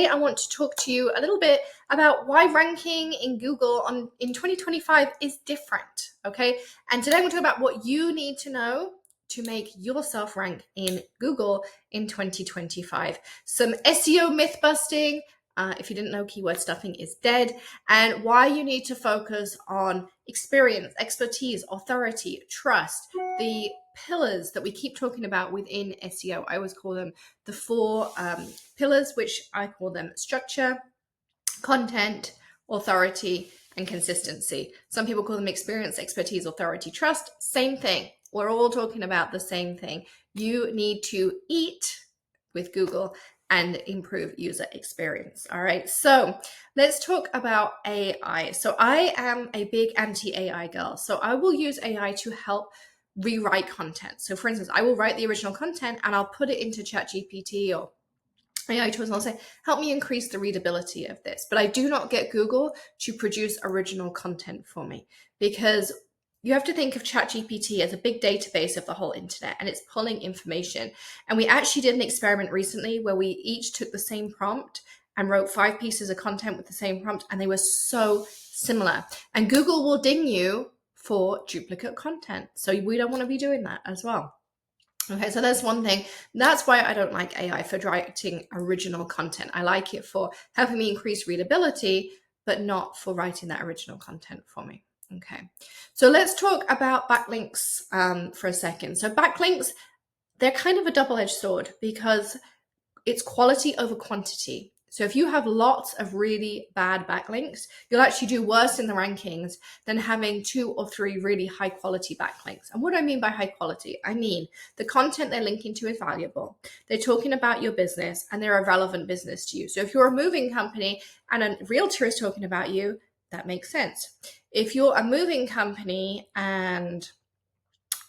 today I want to talk to you a little bit about why ranking in Google in 2025 is different, okay? And today I'm going to talk about what you need to know to make yourself rank in Google in 2025. Some SEO myth busting. If you didn't know, keyword stuffing is dead, and why you need to focus on experience, expertise, authority, trust, the pillars that we keep talking about within SEO. I always call them the four pillars, which I call them structure, content, authority, and consistency. Some people call them experience, expertise, authority, trust. Same thing. We're all talking about the same thing. You need to eat with Google and improve user experience. All right, so let's talk about AI. So I am a big anti-AI girl. So I will use AI to help rewrite content. So for instance, I will write the original content and I'll put it into ChatGPT or AI tools and I'll say, help me increase the readability of this. But I do not get Google to produce original content for me, because you have to think of ChatGPT as a big database of the whole internet, and it's pulling information. And we actually did an experiment recently where we each took the same prompt and wrote 5 pieces of content with the same prompt, and they were so similar. And Google will ding you for duplicate content. So we don't want to be doing that as well. Okay, so that's one thing. That's why I don't like AI for writing original content. I like it for helping me increase readability, but not for writing that original content for me. Okay, so let's talk about backlinks for a second. So backlinks, they're kind of a double-edged sword because it's quality over quantity. So if you have lots of really bad backlinks, you'll actually do worse in the rankings than having 2 or 3 really high quality backlinks. And what do I mean by high quality? I mean the content they're linking to is valuable. They're talking about your business and they're a relevant business to you. So if you're a moving company and a realtor is talking about you, that makes sense. If you're a moving company and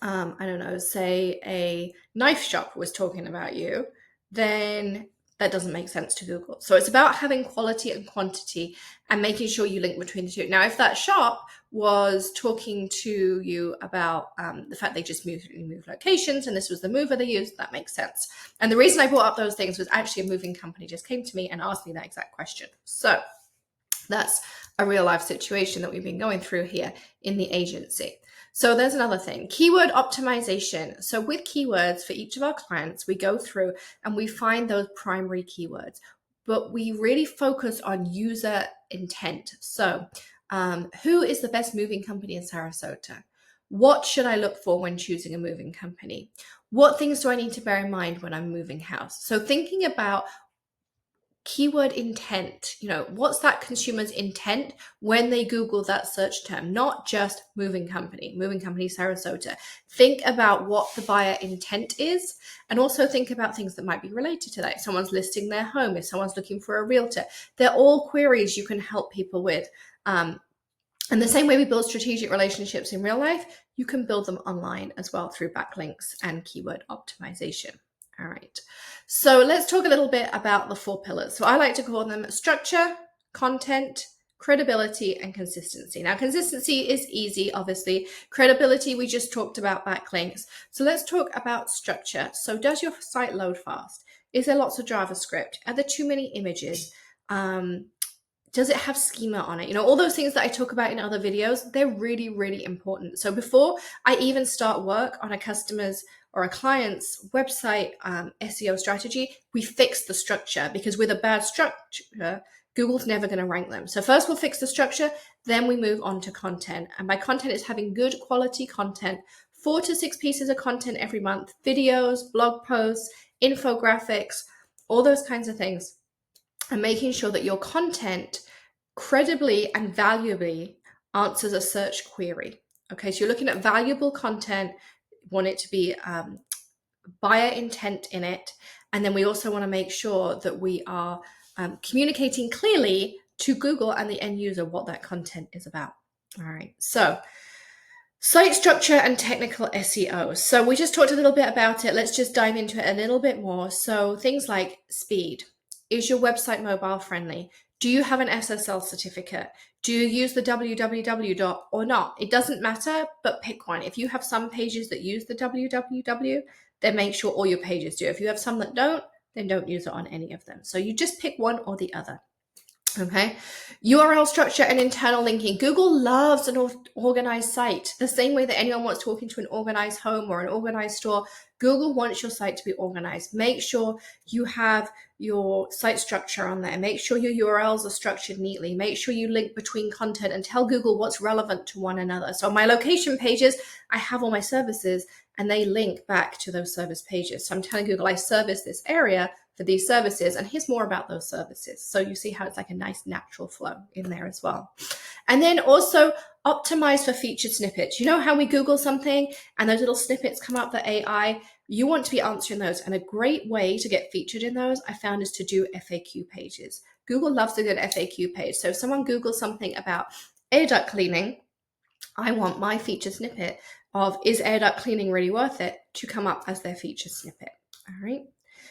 I don't know, say a knife shop was talking about you, then that doesn't make sense to Google. So it's about having quality and quantity and making sure you link between the two. Now, if that shop was talking to you about the fact they just moved locations and this was the mover they used, that makes sense. And the reason I brought up those things was actually a moving company just came to me and asked me that exact question. So that's a real life situation that we've been going through here in the agency. So there's another thing, keyword optimization. So with keywords for each of our clients, we go through and we find those primary keywords, but we really focus on user intent. So who is the best moving company in Sarasota? What should I look for when choosing a moving company? What things do I need to bear in mind when I'm moving house? So thinking about keyword intent, what's that consumer's intent when they Google that search term, not just moving company Sarasota. Think about what the buyer intent is, and also think about things that might be related to that. If someone's listing their home, if someone's looking for a realtor, they're all queries you can help people with. And the same way we build strategic relationships in real life, you can build them online as well through backlinks and keyword optimization. All right, so let's talk a little bit about the 4 pillars. So I like to call them structure, content, credibility, and consistency. Now, consistency is easy, obviously. Credibility, we just talked about backlinks. So let's talk about structure. So does your site load fast? Is there lots of JavaScript? Are there too many images? Does it have schema on it? All those things that I talk about in other videos, they're really, really important. So before I even start work on a customer's or a client's website SEO strategy, we fix the structure, because with a bad structure, Google's never going to rank them. So first we'll fix the structure, then we move on to content. And by content, it's having good quality content, 4 to 6 pieces of content every month, videos, blog posts, infographics, all those kinds of things. And making sure that your content credibly and valuably answers a search query. Okay, so you're looking at valuable content, want it to be buyer intent in it. And then we also want to make sure that we are communicating clearly to Google and the end user what that content is about. All right, so site structure and technical SEO. So we just talked a little bit about it. Let's just dive into it a little bit more. So things like speed. Is your website mobile friendly? Do you have an SSL certificate? Do you use the www or not? It doesn't matter, but pick one. If you have some pages that use the www, then make sure all your pages do. If you have some that don't, then don't use it on any of them. So you just pick one or the other. Okay, URL structure and internal linking. Google loves an organized site. The same way that anyone wants to walk into an organized home or an organized store, Google wants your site to be organized. Make sure you have your site structure on there. Make sure your URLs are structured neatly. Make sure you link between content and tell Google what's relevant to one another. So on my location pages, I have all my services and they link back to those service pages. So I'm telling Google I service this area for these services, and here's more about those services. So you see how it's like a nice natural flow in there as well. And then also optimize for featured snippets. You know how we Google something and those little snippets come up, the AI, you want to be answering those. And a great way to get featured in those, I found, is to do FAQ pages. Google loves a good FAQ page. So if someone Googles something about air duct cleaning, I want my featured snippet of is air duct cleaning really worth it to come up as their featured snippet. All right.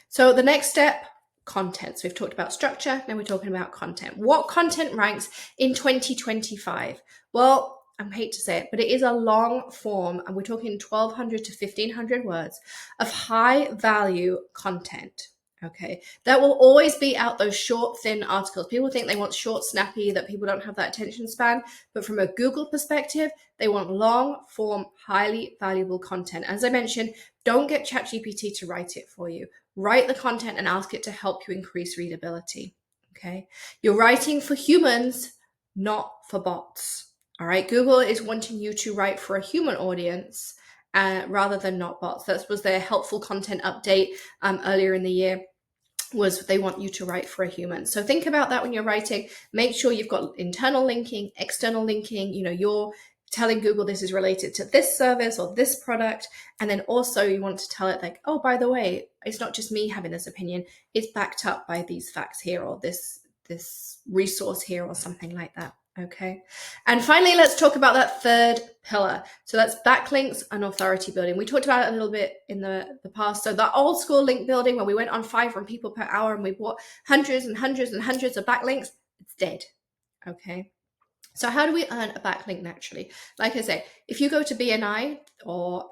So the next step, content. So we've talked about structure, now we're talking about content. What content ranks in 2025? Well, I hate to say it, but it is a long form, and we're talking 1,200 to 1,500 words of high value content. Okay, that will always be out those short, thin articles. People think they want short, snappy, that people don't have that attention span. But from a Google perspective, they want long form, highly valuable content. As I mentioned, don't get ChatGPT to write it for you. Write the content and ask it to help you increase readability. Okay, you're writing for humans, not for bots. All right, Google is wanting you to write for a human audience rather than not bots. That was their helpful content update earlier in the year, was they want you to write for a human. So think about that when you're writing. Make sure you've got internal linking, external linking. You know, you're telling Google this is related to this service or this product. And then also you want to tell it like, oh, by the way, it's not just me having this opinion. It's backed up by these facts here or this resource here or something like that. Okay. And finally, let's talk about that third pillar. So that's backlinks and authority building. We talked about it a little bit in the past. So the old school link building, when we went on Fiverr people per hour and we bought hundreds and hundreds and hundreds of backlinks, it's dead. Okay. So how do we earn a backlink naturally? Like I say, if you go to BNI or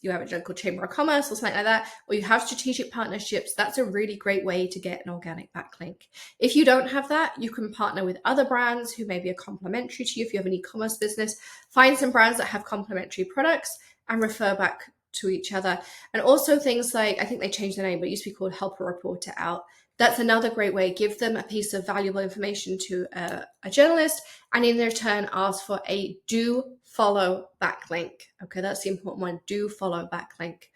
you have a local chamber of commerce or something like that, or you have strategic partnerships, that's a really great way to get an organic backlink. If you don't have that, you can partner with other brands who maybe are complementary to you. If you have an e-commerce business, find some brands that have complementary products and refer back to each other. And also things like, I think they changed the name, but it used to be called Help a Reporter Out. That's another great way. Give them a piece of valuable information to a journalist, and in return ask for a do follow backlink. Okay, that's the important one. Do follow backlink.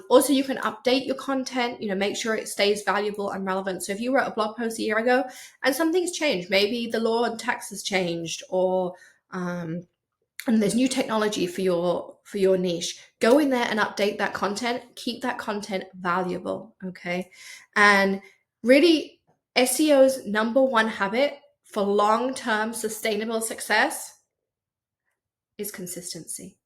Also, you can update your content, make sure it stays valuable and relevant. So if you wrote a blog post a year ago and something's changed, maybe the law and tax has changed, or and there's new technology for your niche, go in there and update that content. Keep that content valuable. Okay. And really, SEO's number one habit for long-term sustainable success is consistency.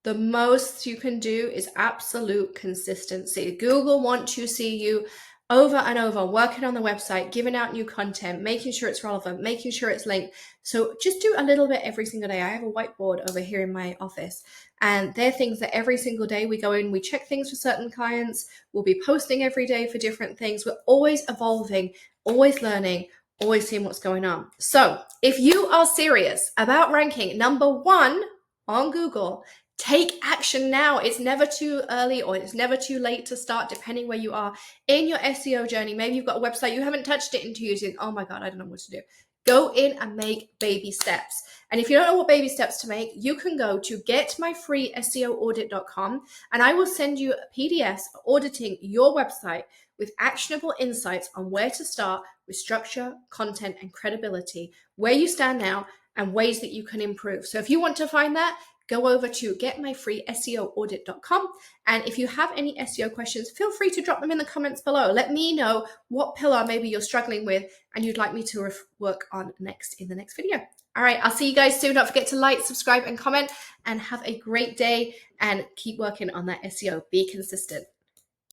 The most you can do is absolute consistency. Google wants to see you over and over, working on the website, giving out new content, making sure it's relevant, making sure it's linked. So just do a little bit every single day. I have a whiteboard over here in my office, and they're things that every single day we go in, we check things for certain clients. We'll be posting every day for different things. We're always evolving, always learning, always seeing what's going on. So if you are serious about ranking number one on Google, take action now. It's never too early or it's never too late to start, depending where you are in your SEO journey. Maybe you've got a website, you haven't touched it in 2 years. Oh my God, I don't know what to do. Go in and make baby steps. And if you don't know what baby steps to make, you can go to getmyfreeSEOaudit.com and I will send you a PDF auditing your website with actionable insights on where to start with structure, content, and credibility, where you stand now, and ways that you can improve. So if you want to find that, go over to getmyfreeSEOaudit.com. And if you have any SEO questions, feel free to drop them in the comments below. Let me know what pillar maybe you're struggling with and you'd like me to work on next in the next video. All right, I'll see you guys soon. Don't forget to like, subscribe, and comment, and have a great day and keep working on that SEO. Be consistent.